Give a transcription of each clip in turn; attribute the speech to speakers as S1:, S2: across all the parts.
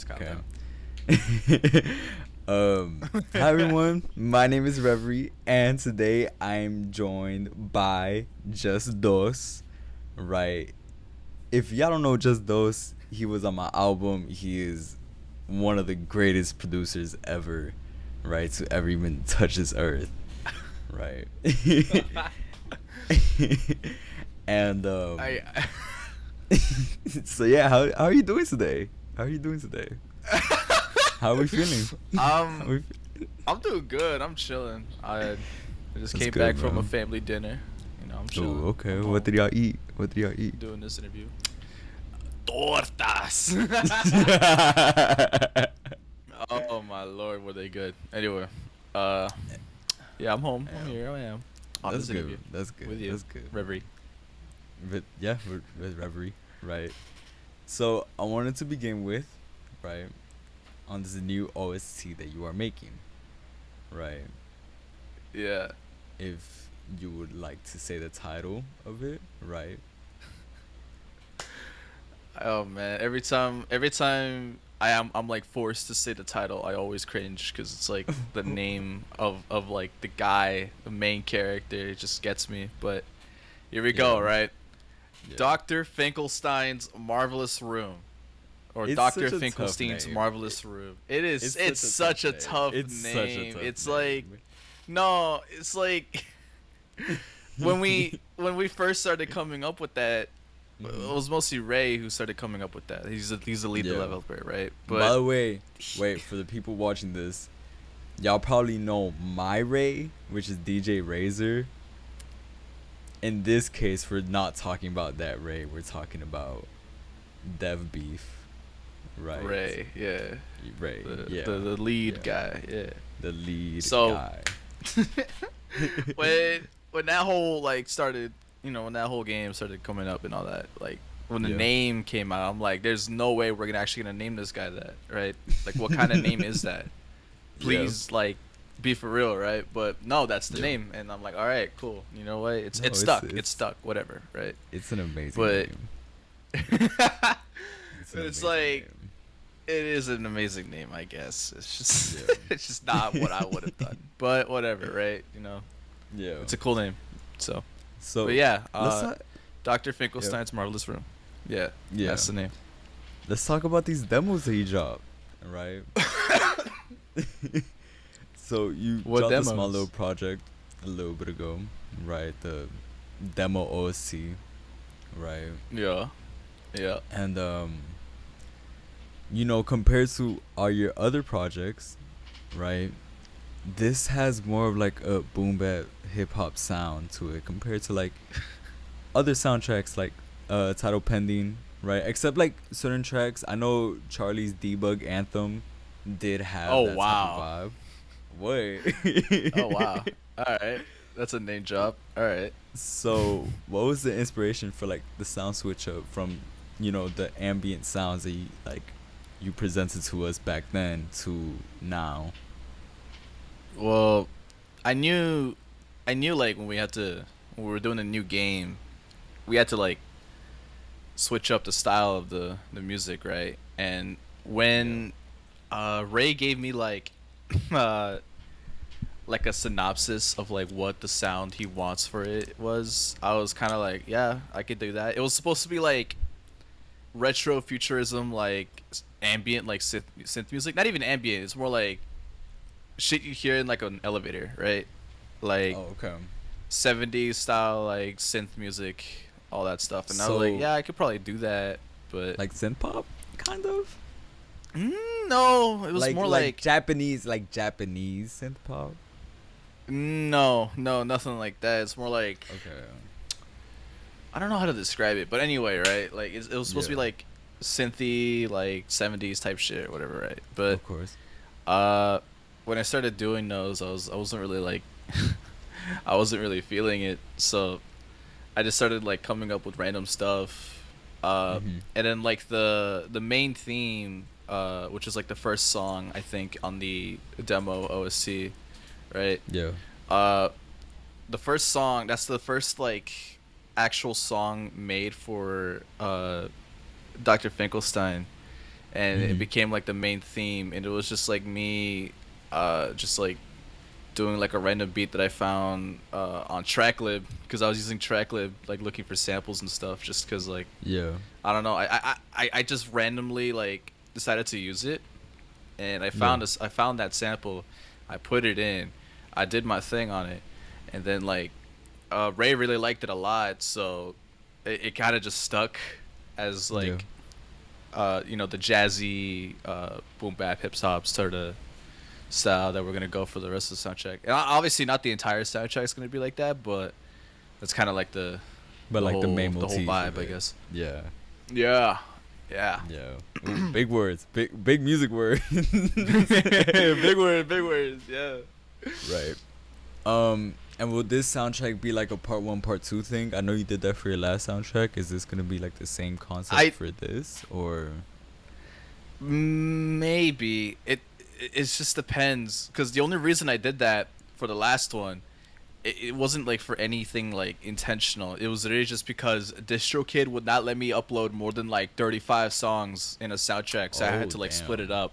S1: That's calm down.
S2: Hi everyone. My name is Reverie, and today I'm joined by JustDos. Right. If y'all don't know JustDos, he was on my album. He is one of the greatest producers ever, right? To ever even touch this earth, right? and
S1: I
S2: so yeah, how are you doing today? How are you doing today? How are we feeling? How
S1: um
S2: we
S1: I'm doing good. I'm chilling. I just
S2: That's
S1: came
S2: good,
S1: back from a
S2: bro.
S1: family dinner. I'm
S2: Oh,
S1: chilling.
S2: okay.
S1: I'm
S2: What
S1: home
S2: did y'all eat? What did y'all eat?
S1: doing this interview. Tortas. Oh my lord, were they good? Anyway, uh, yeah, I'm home. I'm
S2: Damn.
S1: here. I am on
S2: That's
S1: this interview
S2: good. That's good.
S1: with you,
S2: That's good.
S1: Reverie.
S2: But yeah, with Reverie, right? So I wanted to begin with, right, on this new OST that you are making, right?
S1: Yeah.
S2: If you would like to say the title of it, right?
S1: Oh man, every time I'm like forced to say the title, I always cringe because it's like the name of like the guy, the main character. It just gets me. But here we go,
S2: Yeah,
S1: right?
S2: yeah.
S1: Dr. Finkelstein's Marvelous Room, or
S2: It's
S1: Dr.
S2: such a tough
S1: Finkelstein's
S2: name.
S1: Marvelous Room. It is.
S2: It's
S1: It's
S2: such a tough
S1: such a
S2: name.
S1: tough
S2: It's such a
S1: name.
S2: tough
S1: It's like
S2: name.
S1: no. It's like when we first started coming up with that,
S2: hmm
S1: it was mostly Ray who started coming up with that. He's the lead
S2: Yeah.
S1: developer, right?
S2: By
S1: But
S2: the way, wait, for the people watching this, y'all probably know my Ray, which is DJ Razor. In this case, we're not talking about that Ray. We're talking about Dev Beef, right?
S1: Ray, yeah,
S2: Ray,
S1: the
S2: yeah,
S1: the, the lead
S2: yeah,
S1: guy, yeah.
S2: the lead
S1: So
S2: guy.
S1: when when that whole like started, when that whole game started coming up and all that, like when the
S2: Yeah.
S1: name came out, I'm like, there's no way we're gonna name this guy that, right? Like, what kind of name is that?
S2: Yeah.
S1: Please, like, be for real, right? But no, that's the
S2: Yeah.
S1: name, and I'm like, all right, cool. You know what? It's
S2: No,
S1: it's
S2: it's
S1: stuck. It's
S2: it's
S1: stuck. Whatever, right?
S2: it's an amazing
S1: But
S2: name.
S1: but
S2: It's an
S1: it's
S2: amazing
S1: like
S2: name.
S1: it is an amazing name, I guess. It's just
S2: Yeah.
S1: it's just not what I would have done. But whatever, right?
S2: Yeah.
S1: It's a cool name. So, but
S2: So
S1: yeah,
S2: let's not.
S1: Dr.
S2: Yeah.
S1: Finkelstein's Marvelous Room. Yeah,
S2: Yeah.
S1: that's the name.
S2: Let's talk about these demos that you dropped, right? So you
S1: What
S2: dropped a small little
S1: demos?
S2: project a little bit ago, right? The demo OSC, right?
S1: Yeah, yeah.
S2: And compared to all your other projects, right? This has more of like a boom bap hip hop sound to it compared to like other soundtracks like Title Pending, right? Except like certain tracks. I know Charlie's Debug Anthem did have
S1: Oh
S2: that type of
S1: wow.
S2: vibe. Wait.
S1: Oh wow. All right, that's a name drop. All right.
S2: So, what was the inspiration for like the sound switch up from, the ambient sounds that you presented to us back then to now?
S1: Well, I knew, like when we were doing a new game, we had to like switch up the style of the music, right? And
S2: Yeah.
S1: when Ray gave me uh like a synopsis of like what the sound he wants for it was, I was kind of like, yeah, I could do that. It was supposed to be like retro futurism, like ambient, like synth music. Not even ambient. It's more like shit you hear in like an elevator, right? Like
S2: Oh, okay.
S1: 70s style, like synth music, all that stuff. And I was like,
S2: So,
S1: yeah, I could probably do that, but
S2: like synth pop, kind of.
S1: no, it was
S2: Like
S1: more
S2: Japanese synth pop.
S1: no, no, nothing like that. It's more like,
S2: Okay.
S1: I don't know how to describe it, but anyway, right? Like it was supposed to be
S2: Yeah.
S1: like synthy, like 70s type shit or whatever, right? But
S2: Of course.
S1: uh, when I started doing those, I wasn't really like, I wasn't really feeling it, so I just started like coming up with random stuff,
S2: Mhm.
S1: and then like the main theme, which is like the first song I think on the demo OSC, right?
S2: Yeah.
S1: Uh, the first song, that's the first like actual song made for Dr. Finkelstein, and it
S2: Mm-hmm.
S1: became like the main theme, and it was just like me, just like doing like a random beat that I found on Tracklib because I was using Tracklib like looking for samples and stuff just because like
S2: Yeah.
S1: I don't know I just randomly like decided to use it and
S2: Yeah.
S1: I found that sample, I put it in, I did my thing on it, and then like Ray really liked it a lot, so it kind of just stuck as
S2: Yeah.
S1: like the jazzy boom bap hip hop sort of style that we're gonna go for the rest of the soundtrack. And obviously, not the entire soundtrack is gonna be like that, but that's kind of like
S2: But like the main
S1: the whole
S2: motif of
S1: vibe, I
S2: it.
S1: guess.
S2: Yeah.
S1: Yeah, yeah.
S2: Yeah. Ooh, big words. Big music words.
S1: Big word, big words. Yeah.
S2: Right. And will this soundtrack be like a part one, part two thing? I know you did that for your last soundtrack. Is this gonna be like the same concept
S1: I
S2: for this, or?
S1: maybe it just depends because the only reason I did that for the last one, it wasn't like for anything like intentional. It was really just because DistroKid would not let me upload more than like 35 songs in a soundtrack, so I
S2: Oh
S1: had to like split it
S2: damn.
S1: up.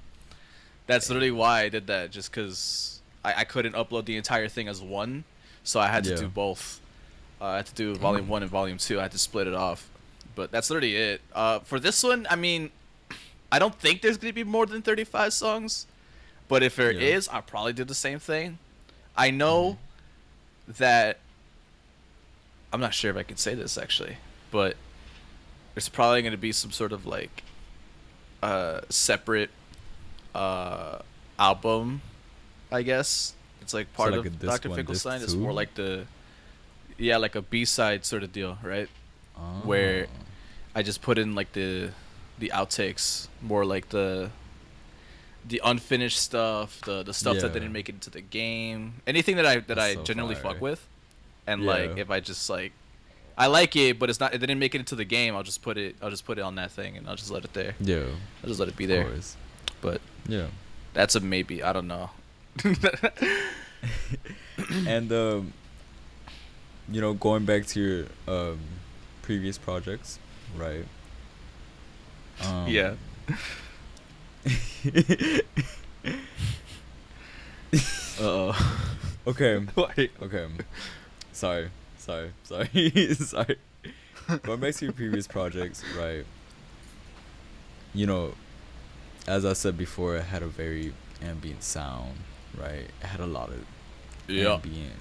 S1: That's literally
S2: Damn.
S1: why I did that, just because I couldn't upload the entire thing as one, so I had to
S2: Yeah.
S1: do both. I had to do volume
S2: Damn.
S1: one and volume two. I had to split it off, but that's literally it. For this one, I mean, I don't think there's gonna be more than 35 songs, but if there
S2: Yeah.
S1: is, I'll probably do the same thing. I
S2: Mhm.
S1: know that I'm not sure if I can say this actually, but there's probably gonna be some sort of like separate uh album, I guess. It's like
S2: So
S1: part
S2: like a
S1: of
S2: disc
S1: Dr.
S2: one, disc
S1: Finkelstein. It's more
S2: two.
S1: like like a B-side sort of deal, right?
S2: Oh.
S1: Where I just put in like the outtakes, more like the unfinished stuff, the stuff that
S2: Yeah.
S1: didn't make it into the game, anything that
S2: That's
S1: I
S2: so
S1: generally fuck
S2: fire.
S1: with, and like
S2: Yeah.
S1: if I just like I like it, but it didn't make it into the game, I'll just put it on that thing and I'll just let it there.
S2: Yeah.
S1: I'll just let it be
S2: Of
S1: there.
S2: course.
S1: But
S2: Yeah.
S1: that's a maybe. I don't know.
S2: And going back to your previous projects, right?
S1: Yeah.
S2: Um
S1: Uh-oh.
S2: okay.
S1: Wait.
S2: Okay. Sorry. Sorry. Sorry. Going back to your previous projects, right? You know, as I said before, it had a very ambient sound, right? It had a lot of
S1: Yeah.
S2: ambient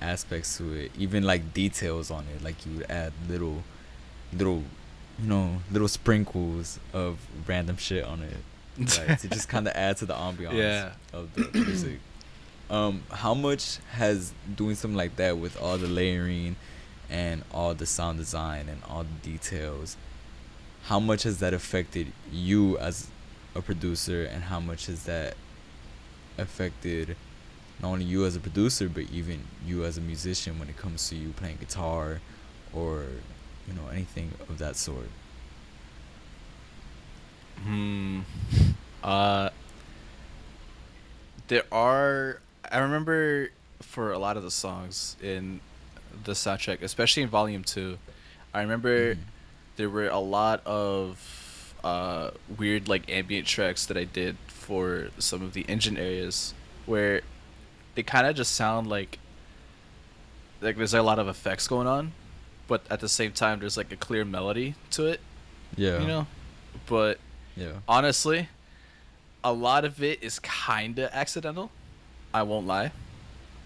S2: aspects to it, even like details on it. Like you would add little, little sprinkles of random shit on it, right? To just kind of add to the ambiance
S1: Yeah.
S2: of the music. How much has doing something like that with all the layering and all the sound design and all the details, how much has that affected you as a producer, and how much has that affected not only you as a producer but even you as a musician when it comes to you playing guitar or anything of that sort?
S1: Hmm. Uh, there are. I remember for a lot of the songs in the soundtrack, especially in Volume Two, I remember
S2: Mm-hmm.
S1: there were a lot of weird like ambient tracks that I did for some of the engine areas where they kind of just sound like there's a lot of effects going on, but at the same time there's like a clear melody to it, you
S2: Yeah.
S1: know. But
S2: Yeah.
S1: honestly, a lot of it is kind of accidental. I won't lie.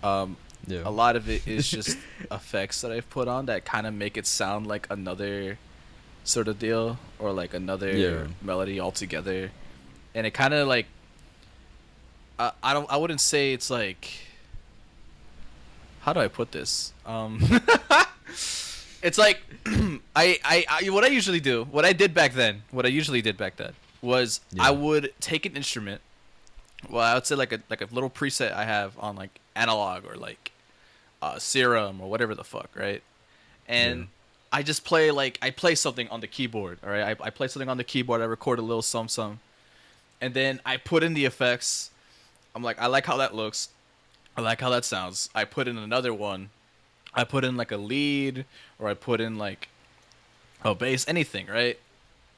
S1: Um,
S2: Yeah.
S1: a lot of it is just effects that I've put on that kind of make it sound like another sort of deal or like
S2: Yeah.
S1: another melody altogether. And it kind of like I wouldn't say it's like, how do I put this? It's like what I usually do, what I usually did back then was I
S2: Yeah.
S1: would take an instrument. Well, I would say like a little preset I have on like analog or like serum or whatever the fuck, right?
S2: Yeah.
S1: And I play something on the keyboard, all right? I play something on the keyboard, I record a little some, and then I put in the effects. I'm like, I like how that looks. I like how that sounds. I put in another one. I put in like a lead or I put in like a bass, anything, right?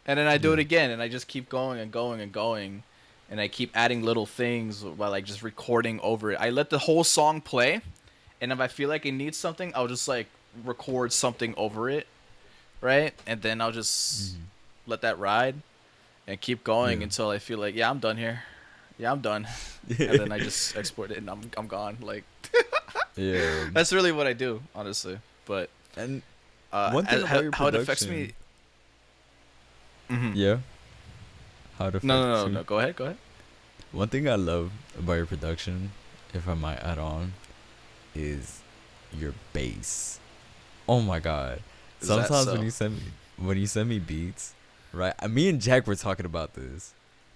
S1: And then I do
S2: Yeah.
S1: it again, and I just keep going and going and going, and I keep adding little things while like just recording over it. I let the whole song play, and if I feel like it needs something, I'll just like record something over it, right? And then I'll just
S2: Mhm.
S1: let that ride and keep going
S2: Yeah.
S1: until I feel like, yeah, I'm done here. Yeah, I'm done. And then I just export it and I'm gone. Like
S2: Yeah.
S1: that's really what I do, honestly. But
S2: And one thing about your
S1: how it affects
S2: production,
S1: me. Hmm.
S2: yeah, how it
S1: No,
S2: affects
S1: no, no,
S2: you.
S1: no. Go ahead. Go ahead.
S2: One thing I love about your production, if I might add on, is your bass. Oh my god.
S1: Is that
S2: Sometimes
S1: so?
S2: when you send me beats, right? Me and Jack were talking about this,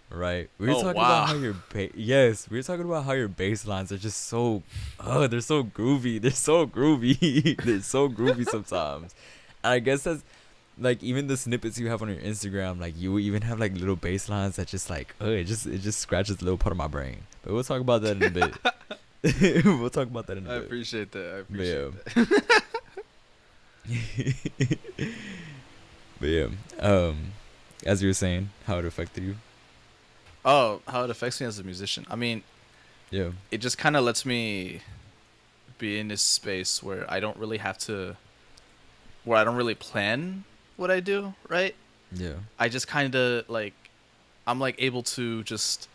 S2: right? We were
S1: Oh
S2: talking about
S1: wow.
S2: how your yes, we were talking about how your bass lines are just so they're so groovy. They're so groovy. They're so groovy sometimes. And I guess that's like even the snippets you have on your Instagram, like you even have like little bass lines that just like it just scratches a little part of my brain. But we'll talk about that in a bit. We'll talk about that in a
S1: I
S2: bit.
S1: appreciate that. I
S2: But
S1: appreciate
S2: yeah.
S1: that.
S2: But yeah, as you were saying, how it affected you.
S1: Oh, how it affects me as a musician. I mean,
S2: Yeah,
S1: it just kind of lets me be in this space where I don't really plan what I do, right?
S2: yeah,
S1: I just kind of like, I'm like able to just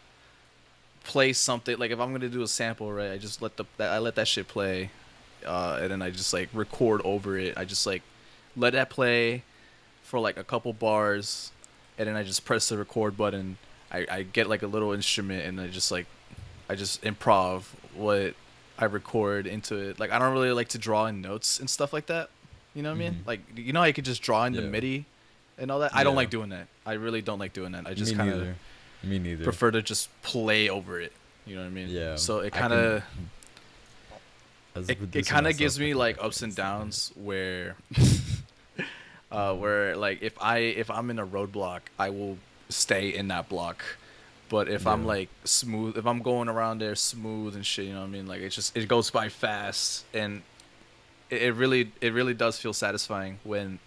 S1: play something. Like if I'm gonna do a sample, right? I just I let that shit play, and then I just like record over it. I just like let that play for like a couple bars, and then I just press the record button. I get like a little instrument, and I just improv what I record into it. Like I don't really like to draw in notes and stuff like that. You know what I mean?
S2: mm-hmm.
S1: Like you know how you could just draw in the
S2: Yeah,
S1: MIDI and all that. I don't
S2: yeah.
S1: like doing that. I really don't like doing that. I
S2: Me
S1: just kind of
S2: neither. Me neither.
S1: prefer to just play over it. You know what I mean?
S2: Yeah,
S1: So
S2: I can. As a
S1: it
S2: producer
S1: kind of
S2: myself,
S1: gives
S2: I
S1: me
S2: can
S1: like
S2: definitely
S1: ups and
S2: understand
S1: downs
S2: that.
S1: where like if I'm in a roadblock, I will stay in that block. But if I'm
S2: Yeah,
S1: like smooth, if I'm going around there smooth and shit, you know what I mean? Like it goes by fast, and it really does feel satisfying when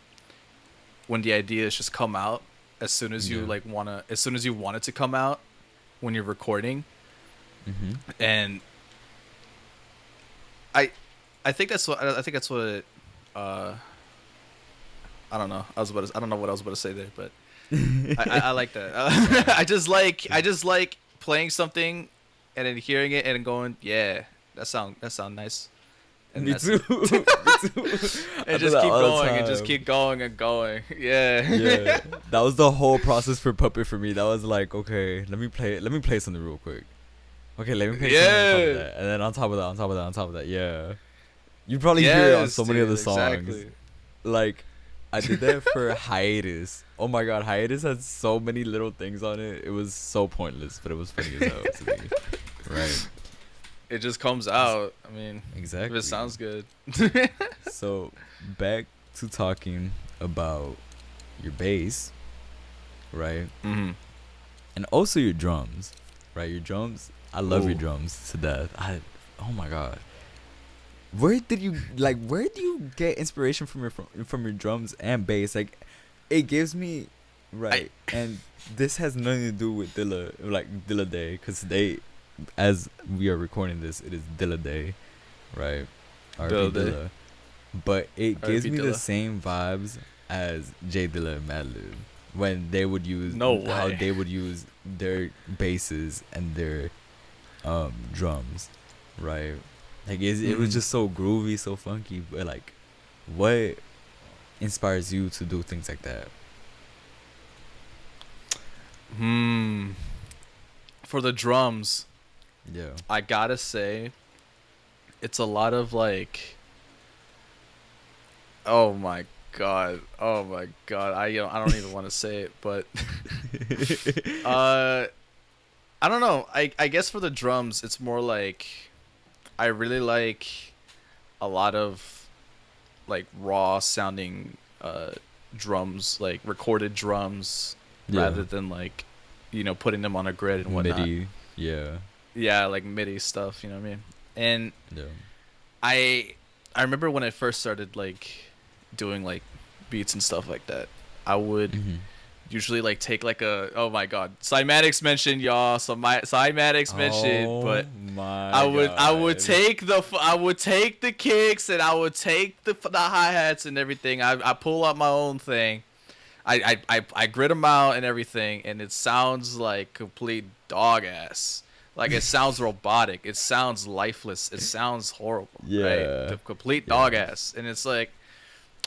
S1: the ideas just come out
S2: yeah.
S1: as soon as you want it to come out when you're recording.
S2: Mm-hmm.
S1: And I I think that's what uh I don't know. I don't know what I was about to say there, but I like that. I just like playing something and then hearing it and going, yeah, that sound nice, and
S2: Me
S1: that's
S2: too.
S1: it.
S2: Me too. I
S1: And
S2: do
S1: just
S2: that
S1: keep
S2: all the
S1: going and just
S2: time.
S1: keep going and going. Yeah.
S2: Yeah, that was the whole process for Puppet for me. That was like, okay, let me play. Let me play something real quick. Okay, let me play something on top of
S1: Yeah.
S2: that, and then on top of that, on top of that, on top of that. Yeah, you probably hear it on
S1: Yes,
S2: so many other
S1: dude.
S2: songs.
S1: Exactly.
S2: Like, I did that for Hiatus. Oh my god, Hiatus had so many little things on it. It was so pointless, but it was funny as hell to me. Right.
S1: It just comes
S2: S-
S1: out. I mean, if it
S2: Exactly.
S1: sounds good.
S2: So back to talking about your bass, right?
S1: Hmm.
S2: And also your drums, right? Your drums, I love your
S1: Ooh.
S2: drums to death. Oh my god, where do you get inspiration from your drums and bass? Like, it gives me,
S1: I
S2: right? And this has nothing to do with Dilla Day, because they, as we are recording this, it is Dilla Day, right? R.P.
S1: Dilla Day.
S2: Dilla, but it gives
S1: R.I.P.
S2: me the
S1: Dilla.
S2: same vibes as J Dilla and Madlib when they would use
S1: No
S2: how
S1: way.
S2: they would use their basses and their drums, right? Like it was
S1: Hmm.
S2: just so groovy, so funky. But like, what inspires you to do things like that?
S1: Hmm. For the drums,
S2: Yeah.
S1: I gotta say, it's a lot of like, oh my god, oh my god. I don't even want to say it, but uh, I don't know. I guess for the drums, it's more like I really like a lot of like raw sounding drums, like recorded drums,
S2: Yeah.
S1: rather than like putting them on a grid and whatnot.
S2: MIDI. Yeah.
S1: Yeah, like MIDI stuff. You know what I mean? And
S2: Yeah.
S1: I I remember when I first started like doing like beats and stuff like that. I would
S2: Mhm.
S1: usually like take like a, oh my god, cymatics mentioned, y'all. So my cymatics mentioned,
S2: Oh
S1: but
S2: my
S1: I would
S2: god.
S1: take the kicks, and I would take the hi hats and everything. I pull up my own thing. I grit them out and everything, and it sounds like complete dog ass. Like it sounds robotic. It sounds lifeless. It sounds horrible, right?
S2: Yeah.
S1: The complete dog
S2: Yeah.
S1: ass, and it's like,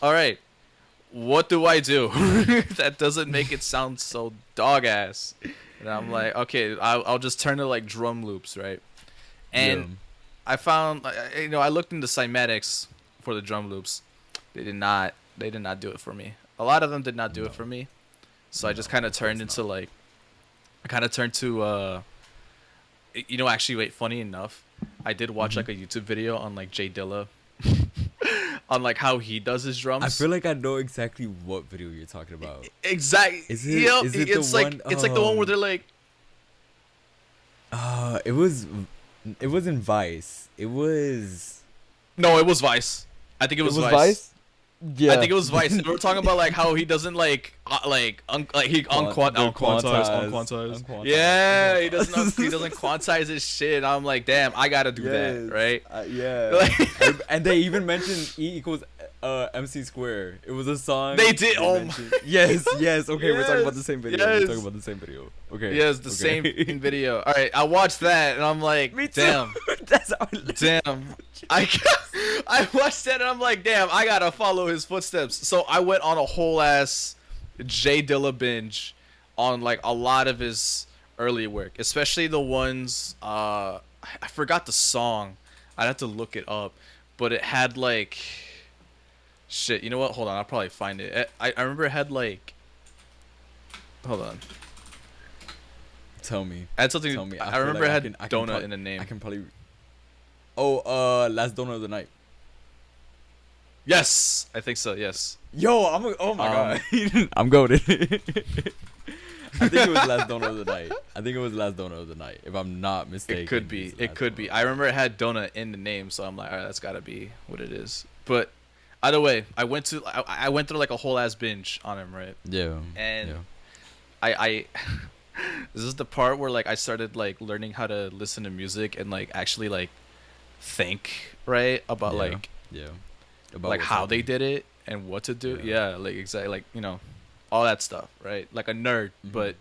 S1: all right, what do I do that doesn't make it sound so dog ass? And I'm like, okay, I'll just turn to like drum loops, right?
S2: Yeah.
S1: And I found, I looked into cymatics for the drum loops. They did not do it for me. A lot of them did not do it
S2: No.
S1: for me. So I
S2: No,
S1: just kind of
S2: of course
S1: turned into
S2: not.
S1: like, I kind of turned to, actually, wait, funny enough, I did watch
S2: Hmm.
S1: like a YouTube video on like Jay Dilla, on like how he does his
S2: I
S1: drums.
S2: feel like I know exactly what video you're talking about.
S1: Exactly.
S2: Is it the one
S1: It's like the one where they're like,
S2: it wasn't Vice.
S1: no, it was Vice. I think it
S2: It
S1: was
S2: was
S1: Vice.
S2: Vice? Yeah.
S1: I think it was Vice. We were talking about like how he doesn't he
S2: Unquantize.
S1: unquantize.
S2: Unquantize.
S1: Yeah,
S2: Unquantize.
S1: he doesn't quantize his shit. I'm like, damn, I gotta do that, right?
S2: Yeah.
S1: Like,
S2: And they even mentioned E equals MC square. It was a song.
S1: they did. Oh my.
S2: Mentioned. Yes, yes. Okay, we're talking about the same video. We're
S1: Yes.
S2: talking about the same video. Okay.
S1: Yeah, it's the same fucking video. All right, I watched that and I'm like,
S2: Me too.
S1: damn,
S2: That's how I
S1: damn. I watched that and I'm like, damn, I gotta follow his footsteps. So I went on a whole ass Jay Dilla binge on like a lot of his early work, especially the ones. I forgot the song. I'd have to look it up, but it had like, shit. You know what? Hold on, I'll probably find it. I remember it had like, hold on.
S2: Tell me.
S1: I had something.
S2: Tell me.
S1: I
S2: feel
S1: remember
S2: like
S1: it had
S2: I can
S1: donut
S2: prob-
S1: in the name.
S2: I can probably. Oh, last donut of the night.
S1: Yes, I think so. Yes.
S2: Yo, oh my god. I'm goaded. I think it was last donut of the night. I think it was last donut of the night, if I'm not mistaken.
S1: It could be.
S2: it's
S1: It
S2: last
S1: could
S2: donut
S1: be.
S2: of
S1: I
S2: the
S1: remember it had donut in the name, so I'm like, all right, that's gotta be what it is. But either way, I went through like a whole ass binge on him, right?
S2: night. Yeah.
S1: And
S2: yeah.
S1: I this is the part where like I started like learning how to listen to music and like actually like think, right, about
S2: Yeah.
S1: like
S2: Yeah. About
S1: like
S2: what's
S1: how they
S2: happening.
S1: did it and what to do.
S2: Yeah.
S1: Yeah, like exactly, like all that stuff, right? Like a nerd,
S2: Mhm.
S1: but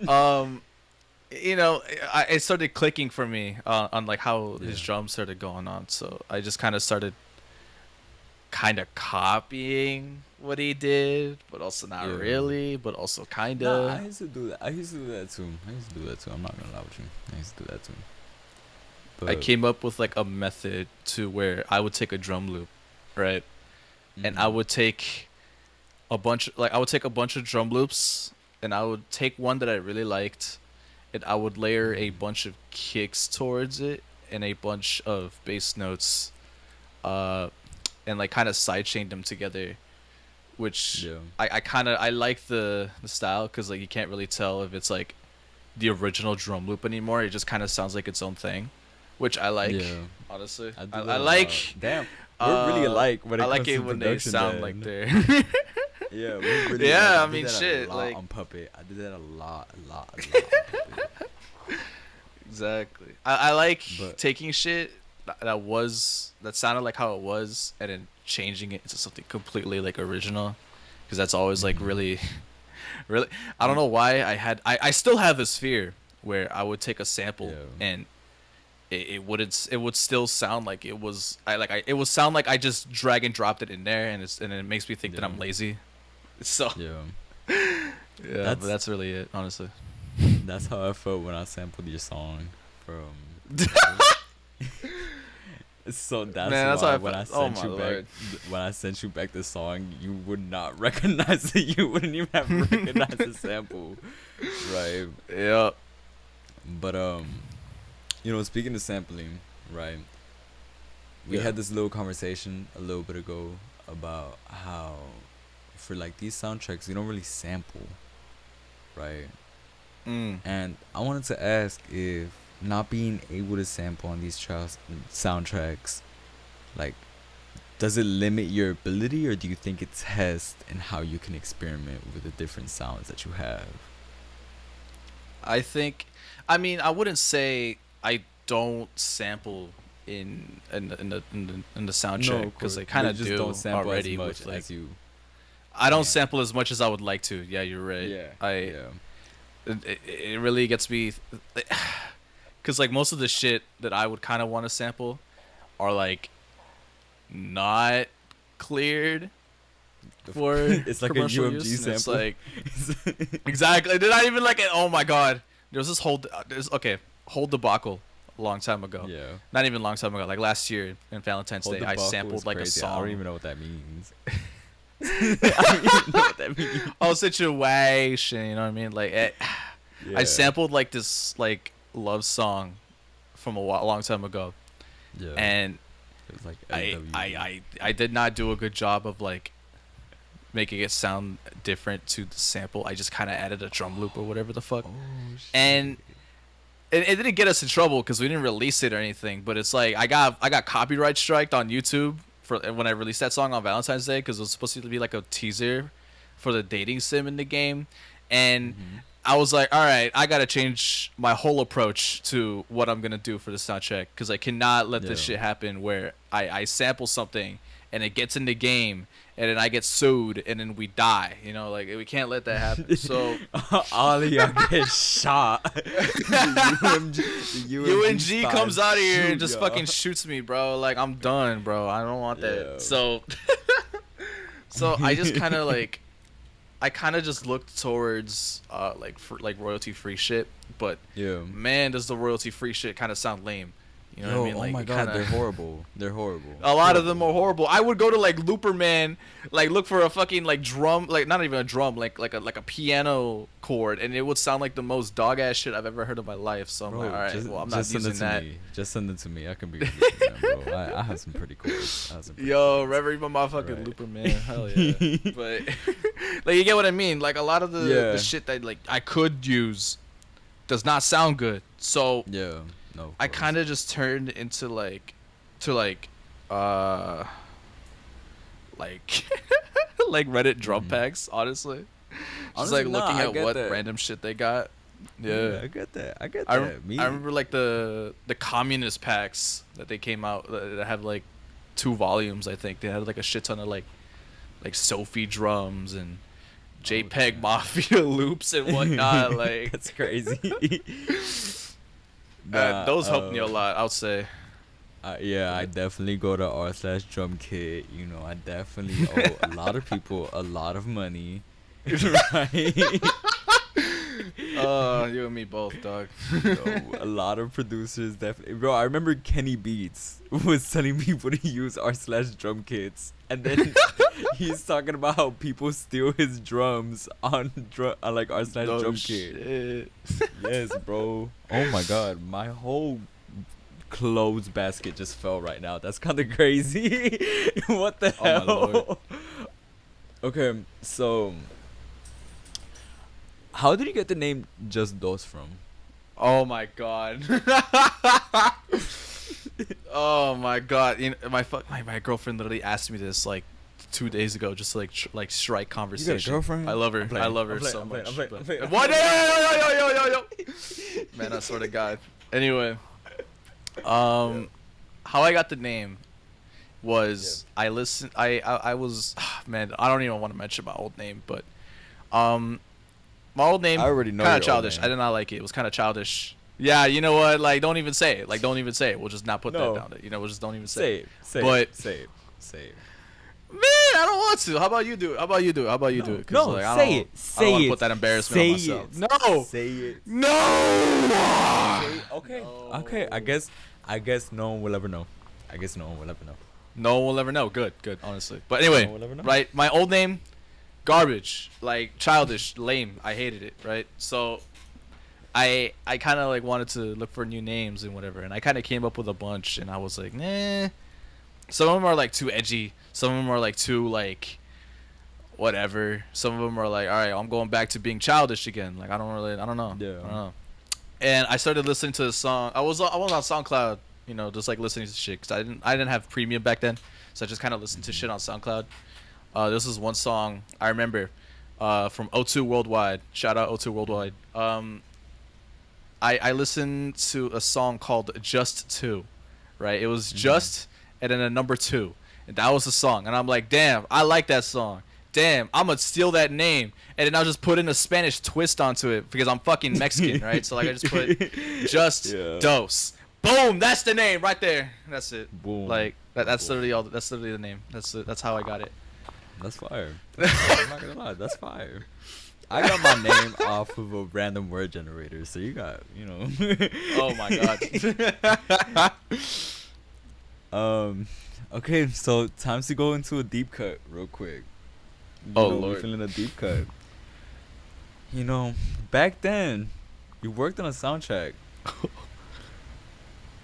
S1: um it started clicking for me on like how his
S2: Yeah.
S1: drums started going on, so I just kind of started kind of copying what he did, but also not
S2: Yeah.
S1: really, but also kind
S2: Nah, I
S1: of.
S2: used to do that. I used to do that too. I'm not gonna lie with you. I used to do that too.
S1: I
S2: But
S1: came up with like a method to where I would take a drum loop, right, and I
S2: mhm.
S1: would take I would take a bunch of drum loops, and I would take one that I really liked, and I would layer a bunch of kicks towards it and a bunch of bass notes, uh, and like kind of sidechained them together, which
S2: Yeah.
S1: I like the style because like you can't really tell if it's like the original drum loop anymore. It just kind of sounds like its own thing, which I like.
S2: Yeah.
S1: Honestly,
S2: I do
S1: I
S2: that a
S1: like.
S2: lot. Damn. We're really alike when it
S1: I
S2: comes
S1: like
S2: to
S1: it when they
S2: production,
S1: sound
S2: man.
S1: like they're.
S2: Yeah, we're really
S1: Yeah,
S2: alike.
S1: I mean,
S2: did that
S1: shit,
S2: a lot
S1: like-
S2: on Puppet. I did that a lot on Puppet.
S1: Exactly. I like
S2: But-
S1: taking shit that sounded like how it was and then changing it into something completely like original, because that's always like
S2: Mhm.
S1: really, really. I don't know why I still have this fear where I would take a sample
S2: Yeah.
S1: and it would still sound like it was it would sound like I just drag and dropped it in there, and it makes me think that I'm
S2: Yeah.
S1: lazy. So
S2: Yeah.
S1: yeah, but that's really it, honestly.
S2: That's how I felt when I sampled your song from. So that's
S1: Man, that's
S2: why
S1: how I
S2: when I
S1: felt. Oh
S2: sent
S1: my
S2: you
S1: Lord.
S2: back, when I sent you back the song, you would not recognize it. You wouldn't even have recognized the sample, right?
S1: Yeah.
S2: But speaking of sampling, right? We
S1: Yeah.
S2: had this little conversation a little bit ago about how, for like these soundtracks, you don't really sample, right? And I wanted to ask if not being able to sample on these soundtracks, like, Does it limit your ability, or do you think it tests in how you can experiment with the different sounds that you have?
S1: I think, I mean, I wouldn't say I don't sample in the sound
S2: No,
S1: check
S2: of
S1: because
S2: course,
S1: I
S2: but
S1: kind
S2: you
S1: of
S2: just don't
S1: do
S2: sample as
S1: already
S2: much
S1: with like
S2: as you
S1: I don't
S2: can.
S1: sample as much as I would like to. Yeah, you're right.
S2: Yeah,
S1: I
S2: yeah.
S1: it really gets me because like most of the shit that I would kind of want to sample are like not cleared for
S2: It's like a
S1: commercial
S2: UMG
S1: use, and it's
S2: sample.
S1: like exactly. Did I even like it? Oh my god. There was this whole there's okay whole debacle a long time ago.
S2: Yeah.
S1: Not even a long time ago. Like last year in Valentine's
S2: Hold
S1: Day,
S2: the
S1: I
S2: buckle is
S1: sampled like a
S2: crazy. I don't
S1: song.
S2: even know what that means. I don't even know what that means.
S1: Oh, situation. You know what I mean? Like I
S2: Yeah.
S1: sampled like this like love song from a long time ago,
S2: Yeah.
S1: and
S2: It was like
S1: I I
S2: SWV.
S1: I I did not do a good job of like making it sound different to the sample. I just kind of added a drum loop or whatever the fuck,
S2: Oh
S1: and
S2: shit.
S1: it didn't get us in trouble because we didn't release it or anything. But it's like I got copyright striked on YouTube for when I released that song on Valentine's Day because it was supposed to be like a teaser for the dating sim in the game, and
S2: Mhm.
S1: I was like, all right, I gotta change my whole approach to what I'm gonna do for the soundtrack because I cannot let this
S2: Yeah.
S1: shit happen where I sample something and it gets in the game and then I get sued and then we die. You know, like we can't let that happen. So
S2: All of y'all get shot. The
S1: UNG
S2: spies
S1: comes out of here and
S2: shoot
S1: just
S2: y'all.
S1: fucking shoots me, bro. Like I'm done, bro. I don't want that.
S2: Yeah.
S1: So I just kind of like I kind of just looked towards like for like royalty free shit, but
S2: Yeah.
S1: man, does the royalty free shit kind of sound lame. You know what I mean?
S2: Oh
S1: Like
S2: my
S1: it
S2: god,
S1: kinda,
S2: they're horrible. They're horrible.
S1: a lot of them are horrible. I would go to like Looperman, like look for a fucking like drum, like not even a drum, like a piano chord, and it would sound like the most dog ass shit I've ever heard in my life. So I'm
S2: Bro,
S1: like, all right,
S2: just,
S1: well I'm not
S2: just send it
S1: using
S2: to
S1: that.
S2: me. Just send it to me. I can be with you, man, bro. I have some pretty chords. I have some pretty
S1: Yo,
S2: chords.
S1: Reverie, my motherfucking
S2: Right.
S1: Looper, man. Hell yeah. But like you get what I mean? Like a lot of the
S2: Yeah.
S1: shit that like I could use does not sound good. So
S2: Yeah. No.
S1: I kind of just turned into like to like uh like like Reddit drum
S2: Mhm.
S1: packs, honestly. Just
S2: Honestly,
S1: like
S2: nah,
S1: looking
S2: I
S1: at
S2: get
S1: what
S2: that.
S1: random shit they got. Yeah.
S2: I get that. I get
S1: I,
S2: that. Me.
S1: I remember like the communist packs that they came out that have like 2 volumes. I think they had like a shit ton of like Sophie drums and JPEG
S2: Okay.
S1: Mafia loops and whatnot. Like
S2: That's crazy. Nah,
S1: those helped me a lot, I would say.
S2: yeah, I definitely go to r/drum kit. You know, I definitely owe a lot of people a lot of money. Right?
S1: You and me both, dog.
S2: A lot of producers definitely. Bro, I remember Kenny Beats was telling people to use r/drum kits, and then he's talking about how people steal his drums on like
S1: No
S2: r/drum kit.
S1: shit.
S2: Yes, bro. Oh my god, my whole clothes basket just fell right now. That's kind of crazy. What the
S1: Oh my
S2: hell?
S1: lord.
S2: Okay, so how did you get the name JustDos from?
S1: Oh my god. Oh my god. You know, my girlfriend literally asked me this like 2 days ago, just to, like like strike conversation.
S2: girlfriend?
S1: I love her.
S2: I'm playing.
S1: I love her
S2: I'm playing.
S1: so
S2: I'm playing.
S1: much.
S2: I'm playing.
S1: but-
S2: I'm playing.
S1: What? Yo. Man, I swear to God. Anyway, how I got the name was I listened. I was man. I don't even want to mention my old name, but my old name
S2: I already know
S1: kind
S2: your
S1: of
S2: old
S1: childish.
S2: name.
S1: I did not like it. It was kind of childish. Yeah, you know what? Like, don't even say it. Like, don't even say it. We'll just not put
S2: No.
S1: that down. You know, we'll just don't even say
S2: Say
S1: it.
S2: it. Say
S1: But-
S2: it. Say it. Say it.
S1: Man, I don't want to. How about you do it? How about you do it? How about you do it? 'Cause,
S2: No,
S1: like, I
S2: say
S1: don't-
S2: it.
S1: I don't
S2: Say
S1: want
S2: it.
S1: to put that embarrassment on
S2: Say
S1: myself.
S2: it.
S1: No.
S2: Say it.
S1: No.
S2: Okay.
S1: No.
S2: Okay. I guess no one will ever know. I guess no one will ever know.
S1: No one will ever know. Good. Honestly. But anyway,
S2: No one will ever know.
S1: right? My old name, garbage, like childish, lame. I hated it. Right. So, I kind of like wanted to look for new names and whatever, and I kind of came up with a bunch, and I was like, nah. Some of them are like too edgy. Some of them are like too like whatever. Some of them are like, all right, I'm going back to being childish again. Like I don't know.
S2: Yeah.
S1: I don't know. And I started listening to the song. I was on SoundCloud You know, just like listening to shit. Cause I didn't have premium back then, so I just kind of listened to shit on SoundCloud. This is one song I remember, from O2 Worldwide. Shout out O2 Worldwide. I listened to a song called Just Two, right? It was just and then a number two, and that was the song. And I'm like, damn, I like that song. Damn, I'm gonna steal that name, and then I'll just put in a Spanish twist onto it because I'm fucking Mexican, right? So like I just put Just Dos. Boom, that's the name right there. That's it.
S2: Boom.
S1: Like that's literally all. That's literally the name. That's how I got it.
S2: That's fire. I'm not gonna lie, that's fire. I got my name off of a random word generator, so you got, you know.
S1: Oh my god.
S2: Okay, so time to go into a deep cut real quick.
S1: Oh,
S2: We're
S1: Lord.
S2: feeling a deep cut. You know, back then, you worked on a soundtrack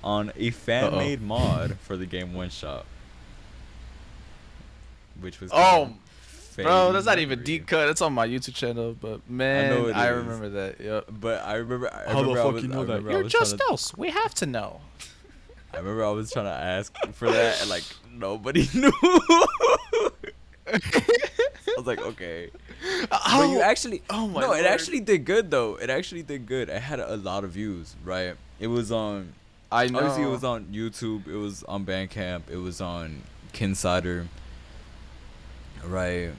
S2: on a fan-made mod for the game One Shot, which was
S1: Oh,
S2: Fade
S1: bro, that's not even
S2: Reverie.
S1: deep cut. It's on my YouTube channel, but man,
S2: know it
S1: I
S2: is.
S1: remember that. Yep.
S2: But I remember.
S1: How the fuck you know that? You're just us. We have to know.
S2: I remember I was trying to ask for that, and like nobody knew. I was like, okay. But you actually,
S1: oh my
S2: no,
S1: Lord.
S2: it actually did good though. It actually did good. It had a lot of views, right? It was on.
S1: I know.
S2: Obviously, it was on YouTube. It was on Bandcamp. It was on Kinsider. Right.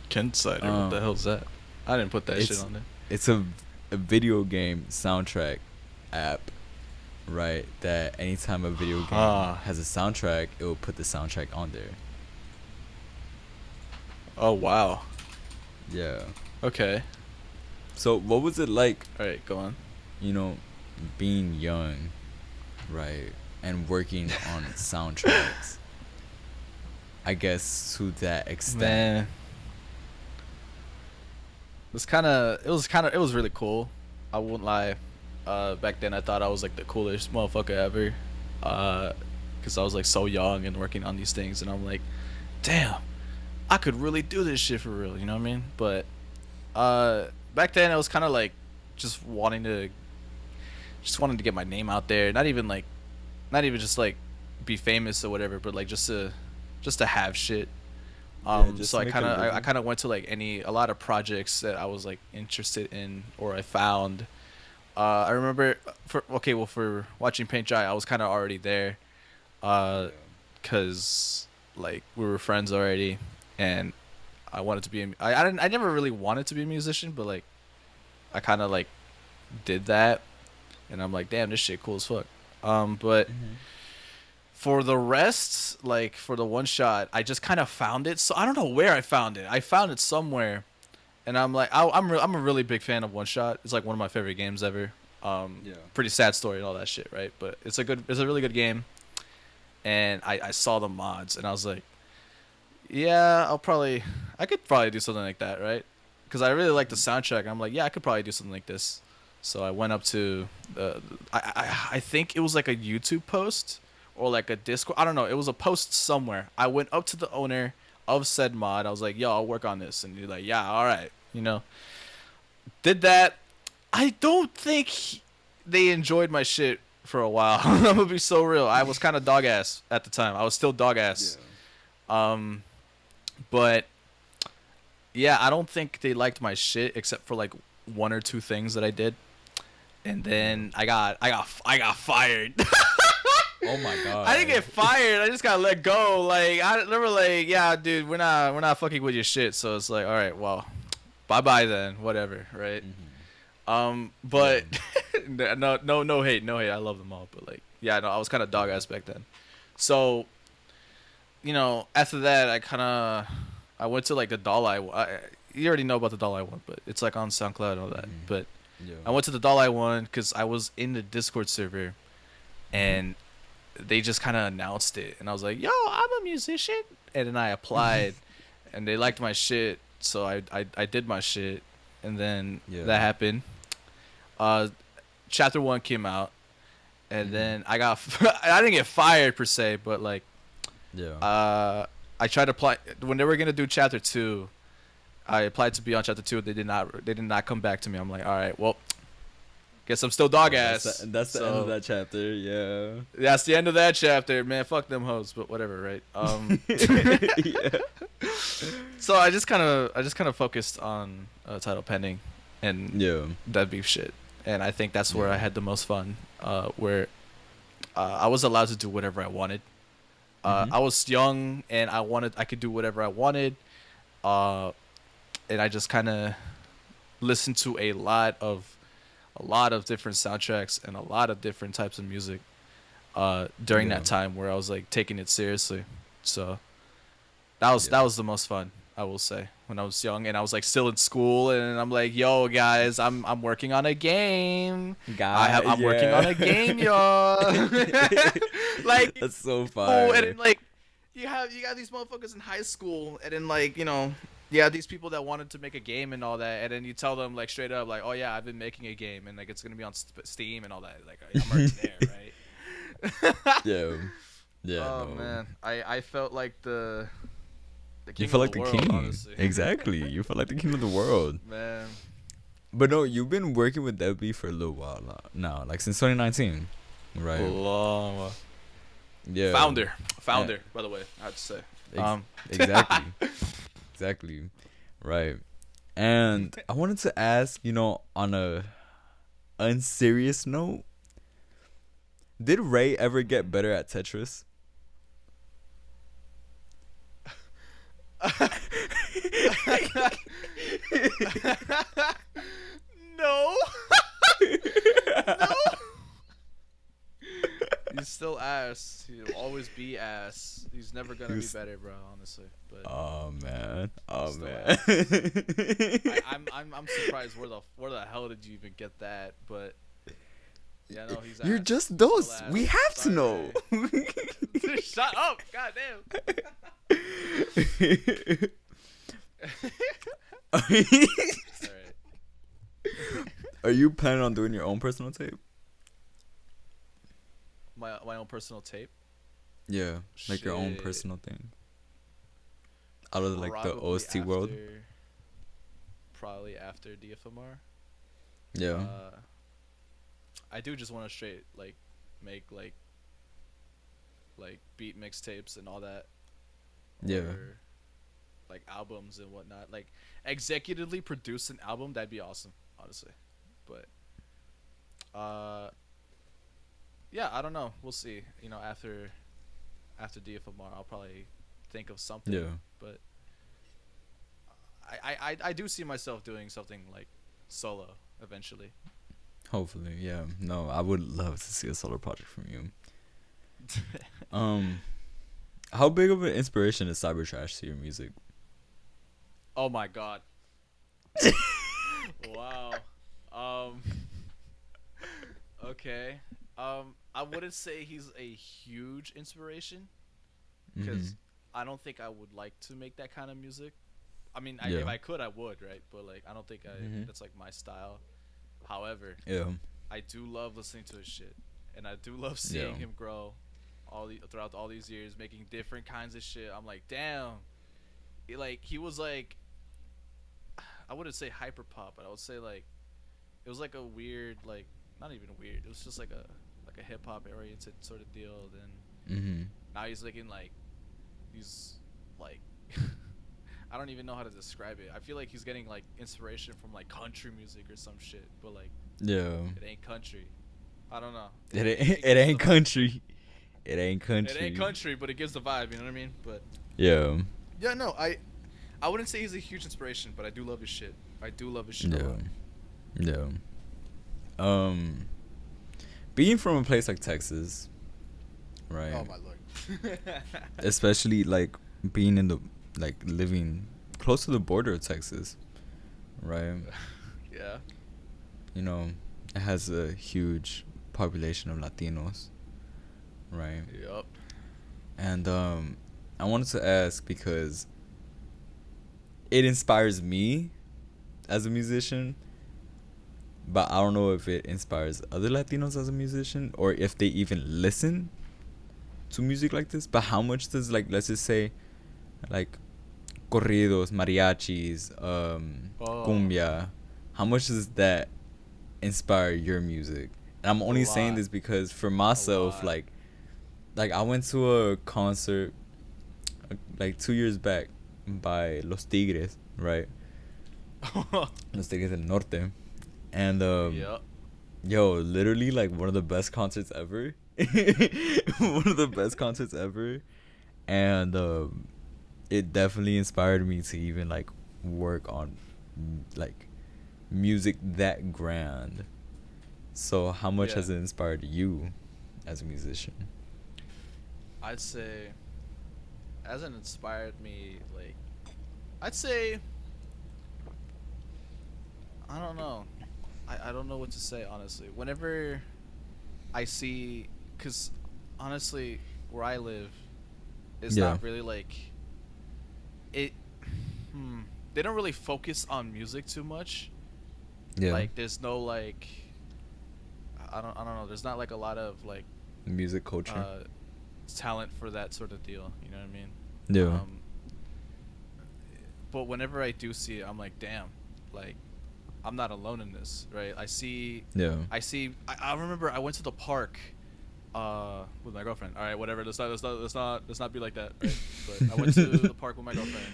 S1: Kinsider. What the hell's that? I didn't put that shit on there.
S2: It's a video game soundtrack app, right? That anytime a video game has a soundtrack, it will put the soundtrack on there.
S1: Oh wow.
S2: Yeah.
S1: Okay.
S2: So what was it like,
S1: All right, go on.
S2: you know, being young, right, and working on soundtracks? I guess to that extent.
S1: Man. It was really cool. I won't lie. Back then I thought I was like the coolest motherfucker ever. Cause I was like so young and working on these things, and I'm like, damn, I could really do this shit for real. You know what I mean? But back then I was kind of like just wanting to get my name out there. Not even just like be famous or whatever, but like just to have shit.
S2: Just
S1: So I
S2: make a
S1: kind
S2: living.
S1: of went to like a lot of projects that I was like interested in or I found. I remember for watching Paint Dry, I was kind of already there, cause like we were friends already, and I wanted to be. I never really wanted to be a musician, but like I kind of like did that, and I'm like, damn, this shit cool as fuck. But for the rest, like for the One Shot, I just kind of found it. So I don't know where I found it. I found it somewhere, and I'm like, I'm a really big fan of One Shot. It's like one of my favorite games ever. Pretty sad story and all that shit, right? But it's a really good game. And I saw the mods, and I was like, yeah, I could probably do something like that, right? Because I really like the soundtrack. I'm like, yeah, I could probably do something like this. So I went up to I think it was like a YouTube post or like a Discord. I don't know. It was a post somewhere. I went up to the owner of said mod. I was like, yo, I'll work on this. And he's like, yeah, all right. You know, did that. I don't think they enjoyed my shit for a while. I'm gonna be so real. I was kind of dog ass at the time. I was still dog ass. But yeah, I don't think they liked my shit except for like one or two things that I did. And then I got fired.
S2: Oh my god.
S1: I didn't get fired. I just got let go. Like they were like, yeah, dude, we're not fucking with your shit. So it's like, all right, well, bye bye then, whatever, right? But no hate. I love them all, but like, yeah, no, I was kind of dog ass back then. So, you know, after that, I went to like the Dalai. You already know about the Dalai one, but it's like on SoundCloud and all that. But I went to the Dalai one because I was in the Discord server, and they just kind of announced it, and I was like, yo, I'm a musician, and then I applied, and they liked my shit, so I did my shit, and then that happened. Chapter 1 came out, and then I didn't get fired per se, but like, I tried to apply when they were gonna do Chapter 2. I applied to be on Chapter 2. They did not come back to me. I'm like, all right, well, Guess I'm still dog
S2: Oh,
S1: ass.
S2: that's the end of that chapter. Yeah.
S1: That's the end of that chapter, man. Fuck them hoes, but whatever, right?
S2: Yeah.
S1: So I just kind of focused on title pending, and
S2: Yeah.
S1: that beef shit, and I think that's where I
S2: Yeah.
S1: had the most fun. Where I was allowed to do whatever I wanted.
S2: Mhm.
S1: I was young and I could do whatever I wanted. Uh, and I just kind of listened to a lot of different soundtracks and a lot of different types of music during
S2: Yeah.
S1: that time where I was like taking it seriously. So that was
S2: Yeah.
S1: that was the most fun, I will say, when I was young and I was like still in school and I'm like, yo guys, I'm working on a game. I'm working on
S2: Yeah.
S1: a game, y'all. Like,
S2: That's so
S1: school, and
S2: fire.
S1: then like you got these motherfuckers in high school, and then like you have these people that wanted to make a game and all that, and then you tell them like straight up like, oh yeah, I've been making a game and like it's gonna be on Steam and all that. Like I'm already there, right?
S2: Yeah. Yeah.
S1: Oh
S2: No.
S1: man, I felt like the
S2: You
S1: king
S2: feel
S1: of
S2: like
S1: the
S2: the
S1: world,
S2: king.
S1: honestly.
S2: Exactly. You feel like the king of the world.
S1: Man,
S2: But no, you've been working with Debbie for a little while now, like since 2019, right?
S1: long
S2: Yeah.
S1: founder, by the way, I have to say.
S2: Exactly. Exactly. Right. And I wanted to ask, on a unserious note, did Ray ever get better at Tetris?
S1: No. No. He's still ass. He'll always be ass. He's never gonna be better, bro. Honestly, but
S2: Oh man. Oh
S1: still
S2: man.
S1: ass. I'm surprised. Where the hell did you even get that? But yeah, no, he's ass.
S2: You're just
S1: He's
S2: those.
S1: still ass.
S2: We have to
S1: Sorry,
S2: know.
S1: Ray. Shut up! God damn. Alright.
S2: Are you planning on doing your own personal tape?
S1: My own personal tape.
S2: Yeah, like your own
S1: Shit.
S2: personal thing. Out of like the
S1: Probably
S2: OST world.
S1: Probably after DFMR.
S2: Yeah.
S1: I do just want to straight like make like beat mixtapes and all that.
S2: Yeah.
S1: Or, like albums and whatnot. Like executively produce an album, that'd be awesome, honestly. But yeah, I don't know. We'll see. After DFMR, I'll probably think of something.
S2: Yeah.
S1: But I do see myself doing something like solo eventually.
S2: Hopefully, yeah. No, I would love to see a solo project from you. How big of an inspiration is Cybertrash to your music?
S1: Oh my god. Wow. Okay. I wouldn't say he's a huge inspiration because I don't think I would like to make that kind of music. I mean, if I could, I would, right? But like, I don't think that's like my style. However,
S2: Yeah.
S1: I do love listening to his shit, and I do love seeing him grow throughout all these years, making different kinds of shit. I'm like, damn. He was like, I wouldn't say hyper pop, but I would say like, it was like a weird, like, not even weird. It was just like a hip hop oriented sort of deal. Then now he's looking like, he's like, I don't even know how to describe it. I feel like he's getting like inspiration from like country music or some shit, but like,
S2: Yeah.
S1: it ain't country. I don't know.
S2: It ain't country. It ain't country.
S1: It ain't country, but it gives the vibe. You know what I mean? But
S2: Yeah.
S1: yeah, no, I wouldn't say he's a huge inspiration, but I do love his shit. I do love his shit a lot.
S2: Yeah. Being from a place like Texas, right?
S1: Oh my lord.
S2: Especially like being in the living close to the border of Texas, right?
S1: Yeah.
S2: It has a huge population of Latinos, right?
S1: Yup.
S2: And I wanted to ask because it inspires me as a musician, but I don't know if it inspires other Latinos as a musician or if they even listen to music like this. But how much does let's just say corridos, mariachis, cumbia, how much does that inspire your music? And I'm
S1: A
S2: only saying
S1: lot.
S2: this because for
S1: A
S2: myself,
S1: lot.
S2: like I went to a concert like 2 years back by Los Tigres, right? Los Tigres del Norte, and
S1: Yep.
S2: yo, literally like one of the best concerts ever. One of the best concerts ever, and it definitely inspired me to even like work on like music that grand. So how much
S1: Yeah.
S2: has it inspired you as a musician?
S1: I'd say hasn't inspired me like I'd say I don't know. I don't know what to say honestly. Whenever I see cuz honestly where I live it's
S2: Yeah.
S1: not really like it hmm, they don't really focus on music too much.
S2: Yeah.
S1: Like there's no like I don't know, there's not like a lot of like
S2: Music culture.
S1: uh talent for that sort of deal, you know what I mean?
S2: Yeah.
S1: Um but whenever I do see it, I'm like, damn, like I'm not alone in this, right?
S2: Yeah.
S1: I remember I went to the park with my girlfriend. All right, whatever. Let's not be like that, right? But I went to the park with my girlfriend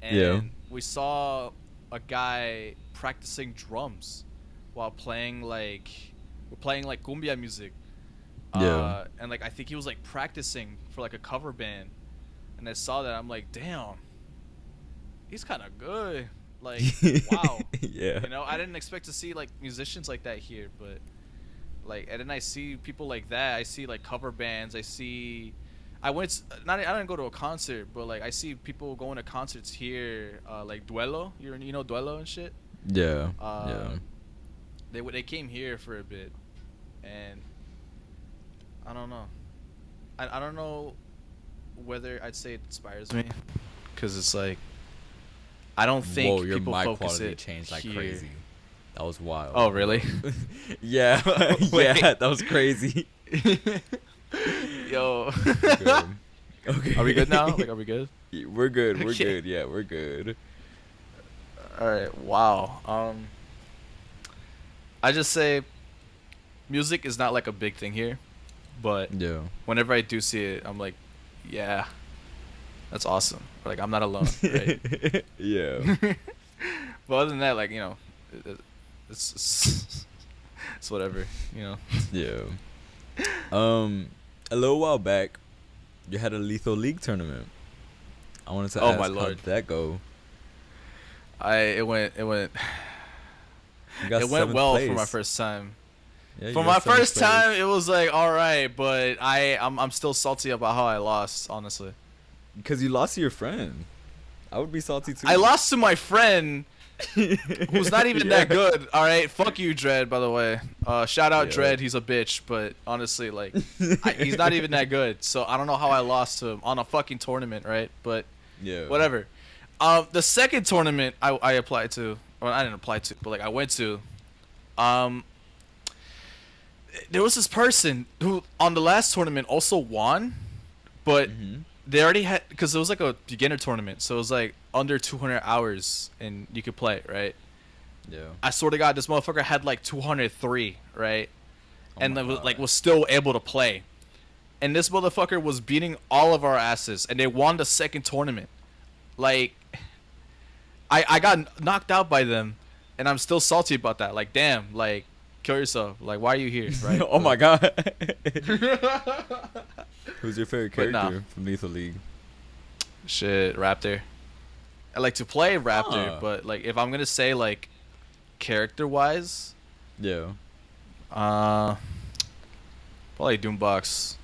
S2: Yeah.
S1: and we saw a guy practicing drums while playing like we're playing like cumbia music.
S2: Yeah.
S1: And like I think he was like practicing for like a cover band and I saw that I'm like, damn, he's kind of good. Like, wow.
S2: Yeah.
S1: You know, I didn't expect to see like musicians like that here, but like, and then I see people like that. I see like cover bands. I didn't go to a concert, but like I see people going to concerts here, like Duelo. You know Duelo and shit.
S2: Yeah.
S1: Uh,
S2: Yeah.
S1: they came here for a bit, and I don't know. I don't know whether I'd say it inspires me, because it's like I don't
S2: Whoa,
S1: think
S2: your
S1: people
S2: mic
S1: focus
S2: quality
S1: it
S2: changed like
S1: here.
S2: crazy. That was wild.
S1: Oh, really?
S2: Yeah.
S1: Wait.
S2: Yeah, that was crazy.
S1: Yo.
S2: Good. Okay.
S1: Are we good now? Like, are we good?
S2: We're good. We're
S1: Okay.
S2: good. Yeah, we're good.
S1: All right. Wow. I just say music is not like a big thing here, but
S2: Yeah.
S1: whenever I do see it, I'm like, yeah, that's awesome. Like, I'm not alone, right?
S2: Yeah.
S1: But other than that, like, you know, it's it's whatever, you know.
S2: Yeah. A little while back, you had a Lethal League tournament. I wanted to
S1: Oh
S2: ask
S1: my
S2: how
S1: lord.
S2: did that go?
S1: It went
S2: You got
S1: it went
S2: seventh
S1: well
S2: place.
S1: for my first time.
S2: Yeah, you
S1: For
S2: got
S1: my
S2: seventh
S1: first
S2: place.
S1: time, it was like all right, but I'm still salty about how I lost. Honestly,
S2: Because you lost to your friend. I would be salty too.
S1: I lost to my friend, who's not even that good. All right, fuck you, Dread. By the way, shout out
S2: Yeah.
S1: Dread. He's a bitch, but honestly, like, he's not even that good. So I don't know how I lost to him on a fucking tournament, right? But
S2: Yeah.
S1: whatever. The second tournament I applied to, or I didn't apply to, but like I went to, um, there was this person who on the last tournament also won, but
S2: Mm-hmm.
S1: they already had, because it was like a beginner tournament, so it was like under 200 hours and you could play, right?
S2: Yeah.
S1: I swear to God, this motherfucker had like 203, right?
S2: Oh
S1: And
S2: my
S1: was,
S2: God.
S1: like was still able to play. And this motherfucker was beating all of our asses, and they won the second tournament. Like, I got knocked out by them, and I'm still salty about that. Like, damn, like, kill yourself. Like, why are you here, right?
S2: Oh my God. Who's your favorite
S1: But
S2: character
S1: nah.
S2: from Lethal League?
S1: Shit, Raptor. I like to play Raptor,
S2: Ah.
S1: but like if I'm gonna say like character wise,
S2: Yeah.
S1: probably Doombox.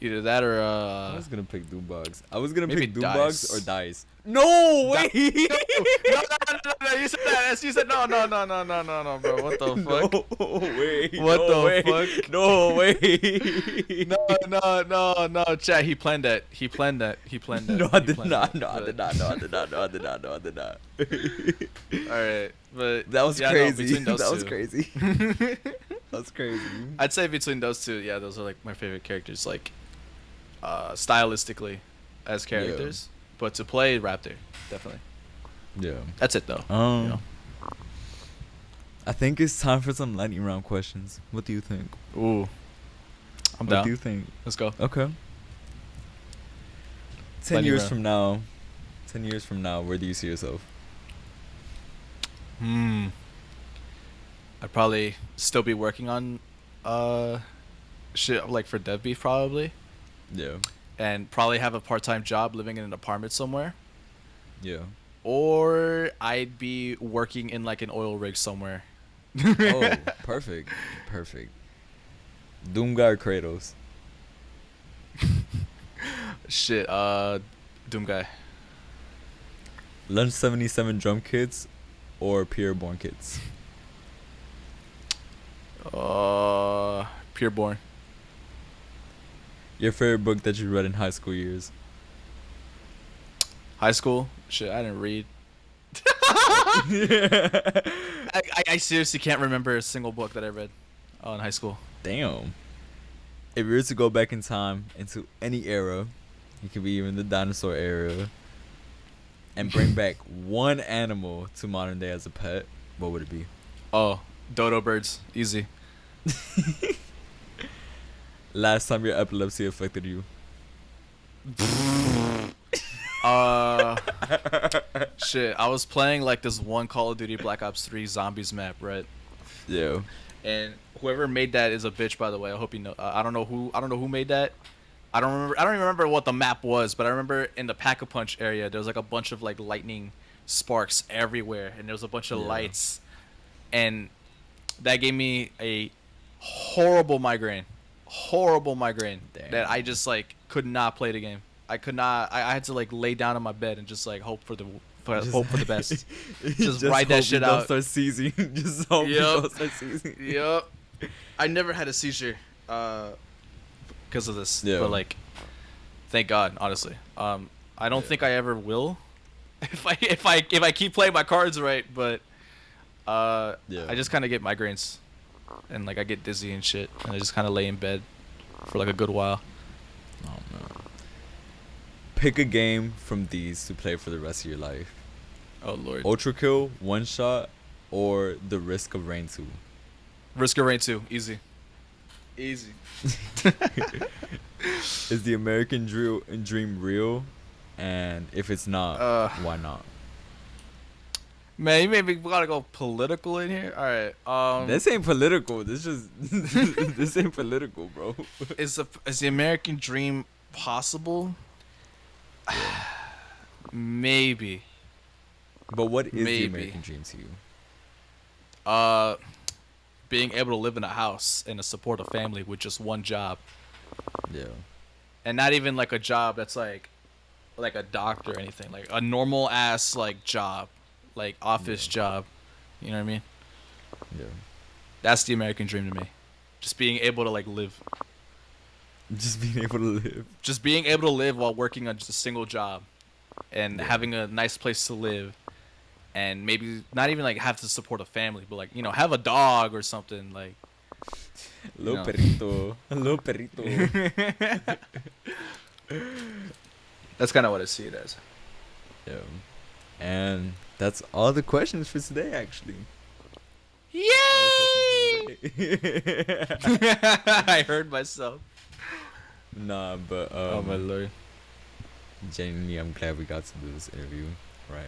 S1: Either that or
S2: I was gonna pick Doombox. I was gonna
S1: maybe
S2: pick Doombox
S1: Dice.
S2: or Dice. No way.
S1: No, you said that. You said no, bro. What the fuck?
S2: No way.
S1: What
S2: no
S1: the
S2: way.
S1: fuck?
S2: No way.
S1: No, chat. He planned that. He planned that.
S2: No, I
S1: He
S2: did
S1: planned
S2: not.
S1: that,
S2: No, I
S1: but-
S2: did not. No, I did not. No, I did not. No, I did not.
S1: All right, but
S2: That was
S1: yeah, no,
S2: crazy.
S1: between those
S2: That was
S1: two.
S2: crazy. That's crazy.
S1: I'd say between those two, yeah, those are like my favorite characters, like stylistically as characters. But to play Raptor, definitely.
S2: Yeah.
S1: That's it though.
S2: Um.
S1: You know?
S2: I think it's time for some lightning round questions. What do you think?
S1: Ooh, I'm
S2: What
S1: down.
S2: do you think?
S1: Let's go.
S2: Okay. 10
S1: Lightning
S2: years
S1: round.
S2: from now, 10 years from now, where do you see yourself?
S1: I'd probably still be working on shit like for dev beef probably,
S2: Yeah.
S1: and probably have a part-time job living in an apartment somewhere,
S2: Yeah.
S1: or I'd be working in like an oil rig somewhere.
S2: Oh, perfect. Perfect. Doomguy or Kratos?
S1: Shit, Doom guy.
S2: Lunch 77 drum kits or Pureborn kits?
S1: Pureborn.
S2: Your favorite book that you read in high school years?
S1: High school. Shit, I didn't read. I seriously can't remember a single book that I read in high school.
S2: Damn. If you were to go back in time into any era, it could be even the dinosaur era, and bring back one animal to modern day as a pet, what would it be?
S1: Oh, dodo birds, easy.
S2: Last time your epilepsy affected you?
S1: Shit, I was playing like this one Call of Duty Black Ops 3 Zombies map, right?
S2: Yeah.
S1: And whoever made that is a bitch, by the way. I hope you know. I don't know who made that. I don't remember. I don't even remember what the map was, but I remember in the Pack-a-Punch area there was like a bunch of like lightning sparks everywhere, and there was a bunch of
S2: Yeah.
S1: lights, and that gave me a horrible migraine.
S2: Damn.
S1: That I just like could not play the game. I could not. I had to like lay down in my bed and just like hope for the best. Just ride that
S2: hope
S1: shit
S2: you don't
S1: out.
S2: start seizing. Just hope you
S1: Yup.
S2: don't start seizing.
S1: Yep. I never had a seizure because of this.
S2: Yeah.
S1: But like, thank God, honestly. I don't think I ever will. If I keep playing my cards right, but
S2: Yeah.
S1: I just kind of get migraines, and like I get dizzy and shit, and I just kind of lay in bed for like a good while.
S2: Oh no. Pick a game from these to play for the rest of your life.
S1: Oh Lord.
S2: Ultra Kill, One Shot, or The Risk of Rain 2.
S1: Risk of Rain 2, easy. Easy.
S2: Is the American dream real? And if it's not, why not?
S1: Man, you maybe gotta go political in here. All right.
S2: This ain't political. This just this ain't political, bro.
S1: Is the American dream possible? Maybe.
S2: But what is the
S1: Maybe.
S2: American dream to you?
S1: Being able to live in a house and to support a family with just one job,
S2: Yeah.
S1: and not even like a job that's like a doctor or anything, like a normal ass like job, like office job. You know what I mean?
S2: Yeah.
S1: That's the American dream to me. Just being able to like live.
S2: Just being able to live.
S1: Just being able to live while working on just a single job, and
S2: Yeah.
S1: having a nice place to live, and maybe not even like have to support a family, but like have a dog or something like.
S2: Hello,
S1: No.
S2: perrito. Hello, perrito.
S1: That's kind of what I see it as.
S2: Yeah. And that's all the questions for today, actually.
S1: Yay! I heard myself.
S2: Nah, but
S1: Oh my Lord.
S2: genuinely, I'm glad we got to do this interview, right?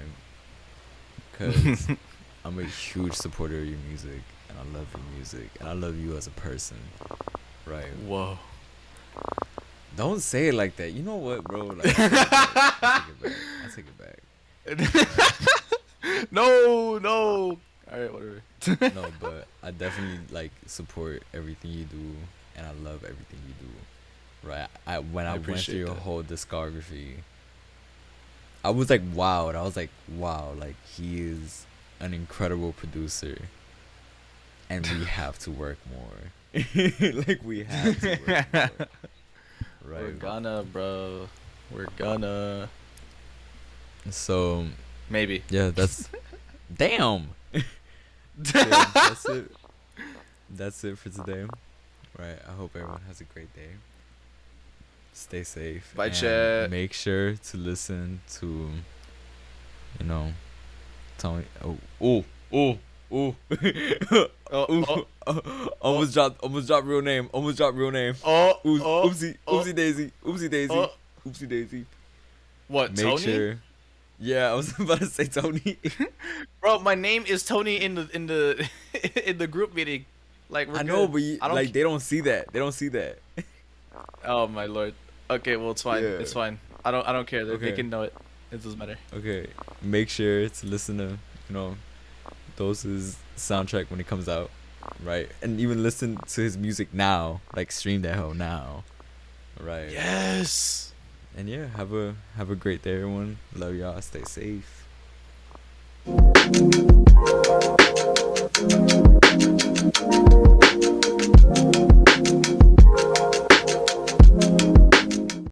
S2: Because I'm a huge supporter of your music, and I love your music, and I love you as a person, right?
S1: Whoa.
S2: Don't say it like that. You know what, bro? Like, I take it back.
S1: No. All right, whatever.
S2: No, but I definitely like support everything you do, and I love everything you do. Right? When I went through
S1: appreciate
S2: your
S1: that.
S2: whole discography, I was like, wow. I was like, wow. Like, he is an incredible producer, and we have to work more. Like, we have to work more. Right?
S1: We're gonna, bro. We're gonna.
S2: So
S1: Maybe.
S2: yeah, that's damn. Yeah, that's it. That's it for today. Right. I hope everyone has a great day. Stay safe.
S1: Bye,
S2: and
S1: chat.
S2: make sure to listen to, tell me. Oh. Ooh.
S1: Oh,
S2: Ooh. Almost dropped real name. Almost dropped real name.
S1: oh, oh,
S2: Oopsie.
S1: oh,
S2: Oopsie daisy. Oopsie daisy.
S1: oh.
S2: Oopsie daisy.
S1: What,
S2: Make
S1: Tony?
S2: sure. Yeah, I was about to say Tony.
S1: Bro, my name is Tony in the in the group meeting. Like we're
S2: I know,
S1: good.
S2: but
S1: I don't.
S2: like they don't see that. They don't see that.
S1: Oh my lord. Okay, well it's fine.
S2: Yeah.
S1: It's fine. I don't care. They
S2: Okay.
S1: can know it. It doesn't matter.
S2: Okay. Make sure to listen to, Dos's soundtrack when it comes out, right? And even listen to his music now, like stream that hell now, right?
S1: Yes.
S2: And yeah, have a great day, everyone. Love y'all. Stay safe.